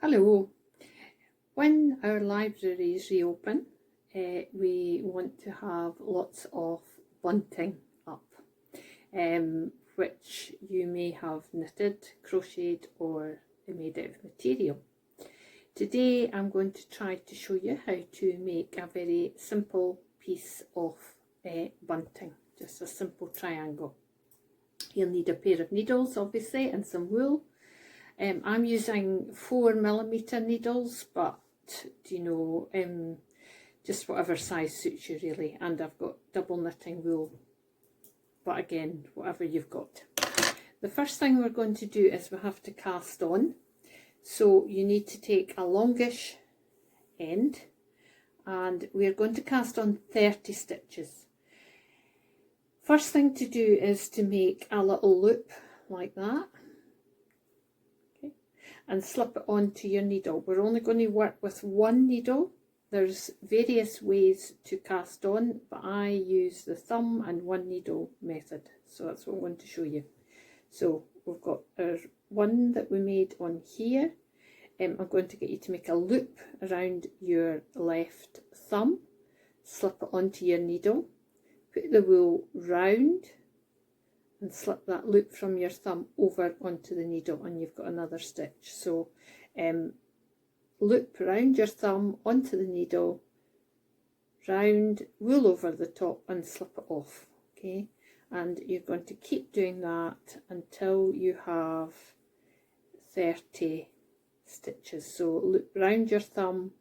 Hello. When our libraries reopen, we want to have lots of bunting up, which you may have knitted, crocheted or made out of material. Today I'm going to try to show you how to make a very simple piece of bunting, just a simple triangle. You'll need a pair of needles obviously and some wool. I'm using 4mm needles, but just whatever size suits you really, and I've got double knitting wool, but again, whatever you've got. The first thing we're going to do is we have to cast on, so you need to take a longish end and we're going to cast on 30 stitches. First thing to do is to make a little loop like that and slip it onto your needle. We're only going to work with one needle. There's various ways to cast on, but I use the thumb and one needle method, so that's what I'm going to show you. So we've got our one that we made on here. I'm going to get you to make a loop around your left thumb, slip it onto your needle, put the wool round and slip that loop from your thumb over onto the needle, and you've got another stitch. So loop around your thumb onto the needle, round, wool over the top and slip it off. Okay, and you're going to keep doing that until you have 30 stitches. So loop round your thumb,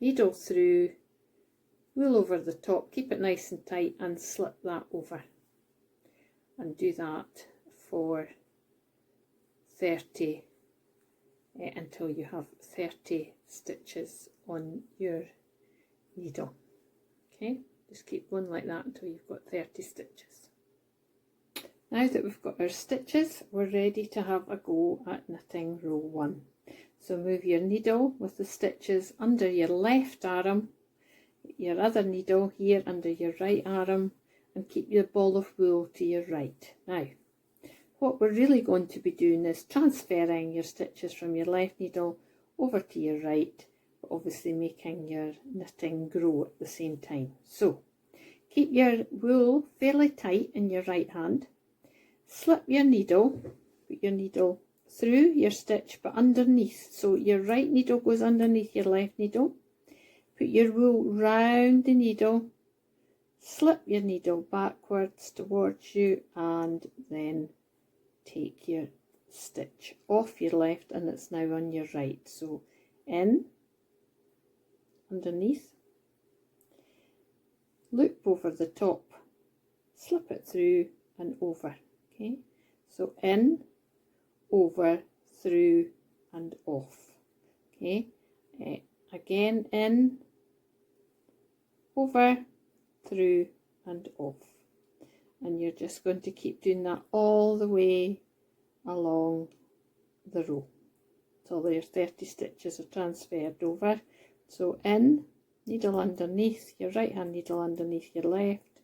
needle through, wool over the top, keep it nice and tight and slip that over. And do that for 30 until you have 30 stitches on your needle. Okay, just keep going like that until you've got 30 stitches. Now that we've got our stitches, we're ready to have a go at knitting row 1. So move your needle with the stitches under your left arm, your other needle here under your right arm, and keep your ball of wool to your right. Now, what we're really going to be doing is transferring your stitches from your left needle over to your right, but obviously making your knitting grow at the same time. So, keep your wool fairly tight in your right hand, slip your needle, put your needle through your stitch but underneath, so your right needle goes underneath your left needle, put your wool round the needle, slip your needle backwards towards you and then take your stitch off your left and it's now on your right. So in, underneath, loop over the top, slip it through and over. Okay, so in, over, through and off. Okay, again in, over, through and off, and you're just going to keep doing that all the way along the row till your 30 stitches are transferred over. So in, needle underneath, your right hand needle underneath your left,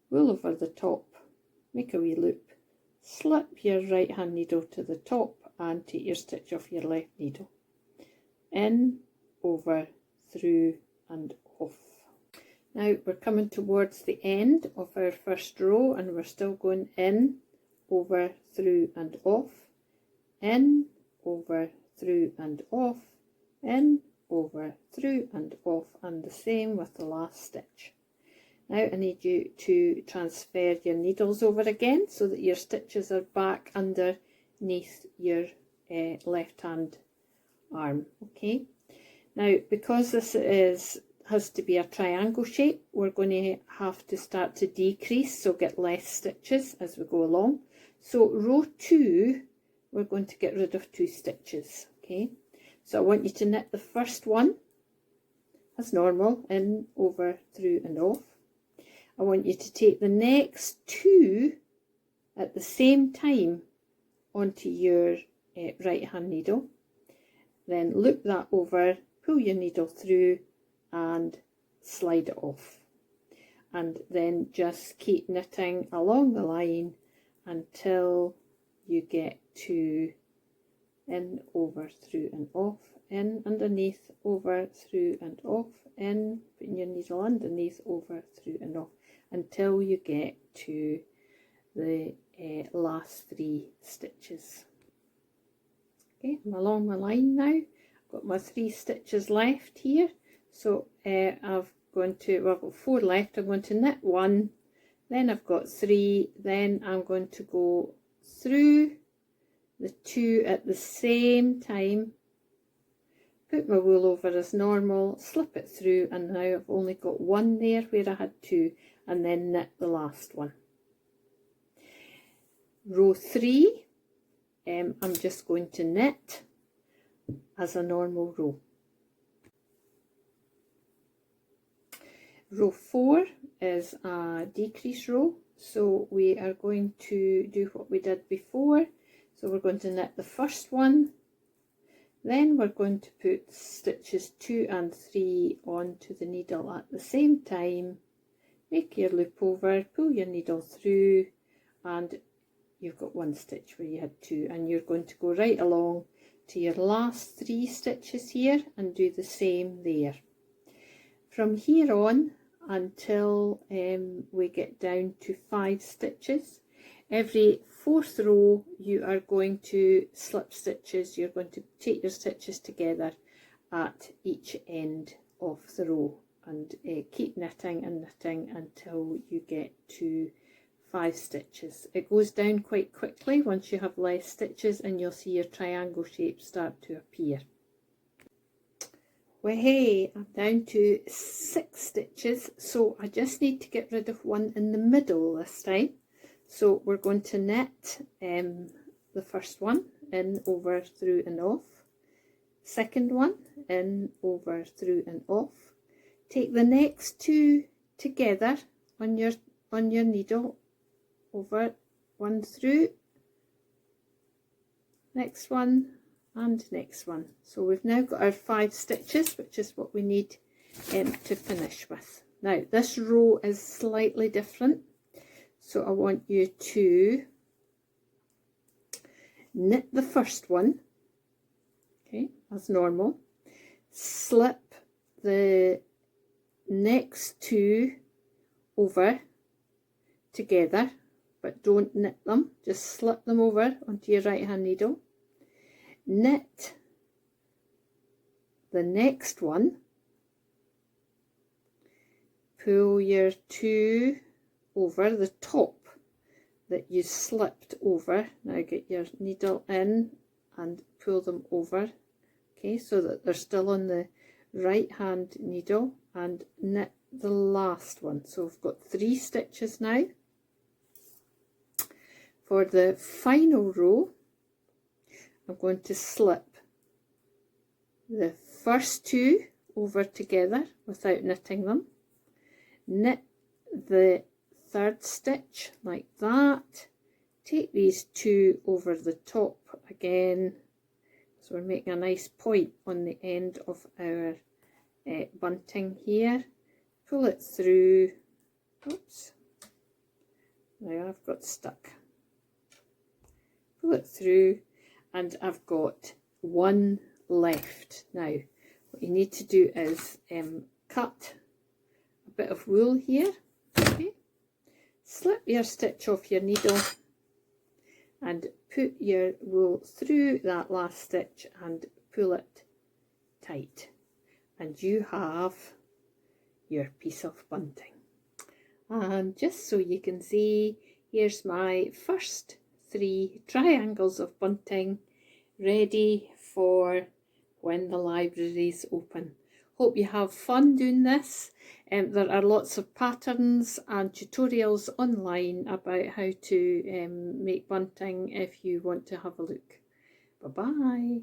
wool over the top, make a wee loop, slip your right hand needle to the top and take your stitch off your left needle. In, over, through and off. Now we're coming towards the end of our first row and we're still going in, over, through and off, in, over, through and off, in, over, through and off, and the same with the last stitch. Now I need you to transfer your needles over again so that your stitches are back underneath your left hand arm. Okay, now because this has to be a triangle shape, we're going to have to start to decrease, so get less stitches as we go along. So row 2, we're going to get rid of 2 stitches. Okay, so I want you to knit the first one as normal, in, over, through and off. I want you to take the next 2 at the same time onto your right hand needle, then loop that over, pull your needle through and slide it off, and then just keep knitting along the line until you get to in, over, through and off, in, underneath, over, through and off, in, putting your needle underneath, over, through and off, until you get to the last 3 stitches. Okay, I'm along my line now. I've got my 3 stitches left here, so I've got 4 left. I'm going to knit 1, then I've got 3, then I'm going to go through the 2 at the same time, put my wool over as normal, slip it through, and now I've only got 1 there where I had 2, and then knit the last one. Row 3, I'm just going to knit as a normal row. Row 4 is a decrease row, so we are going to do what we did before. So we're going to knit the first one, then we're going to put stitches 2 and 3 onto the needle at the same time, make your loop over, pull your needle through, and you've got 1 stitch where you had 2, and you're going to go right along to your last 3 stitches here and do the same there. From here on until we get down to 5 stitches, every 4th row you are going to slip stitches. You're going to take your stitches together at each end of the row and keep knitting and knitting until you get to 5 stitches. It goes down quite quickly once you have less stitches, and you'll see your triangle shape start to appear. Well, hey, I'm down to 6 stitches, so I just need to get rid of 1 in the middle this time. So we're going to knit the first one, in, over, through and off. Second one, in, over, through and off. Take the next 2 together on your needle, over, 1 through, next one, and next one. So we've now got our 5 stitches, which is what we need to finish with. Now this row is slightly different, so I want you to knit the first one, okay, as normal, slip the next 2 over together, but don't knit them, just slip them over onto your right hand needle, knit the next one, pull your 2 over the top that you slipped over. Now get your needle in and pull them over, okay, so that they're still on the right hand needle, and knit the last one. So we've got 3 stitches now. For the final row, I'm going to slip the first 2 over together without knitting them, knit the 3rd stitch like that, take these 2 over the top again, so we're making a nice point on the end of our bunting here, pull it through, oops, now I've got stuck, pull it through, and I've got 1 left. Now what you need to do is cut a bit of wool here, okay, slip your stitch off your needle and put your wool through that last stitch and pull it tight, and you have your piece of bunting. And just so you can see, here's my first 3 triangles of bunting ready for when the library's open. Hope you have fun doing this. There are lots of patterns and tutorials online about how to make bunting if you want to have a look. Bye bye.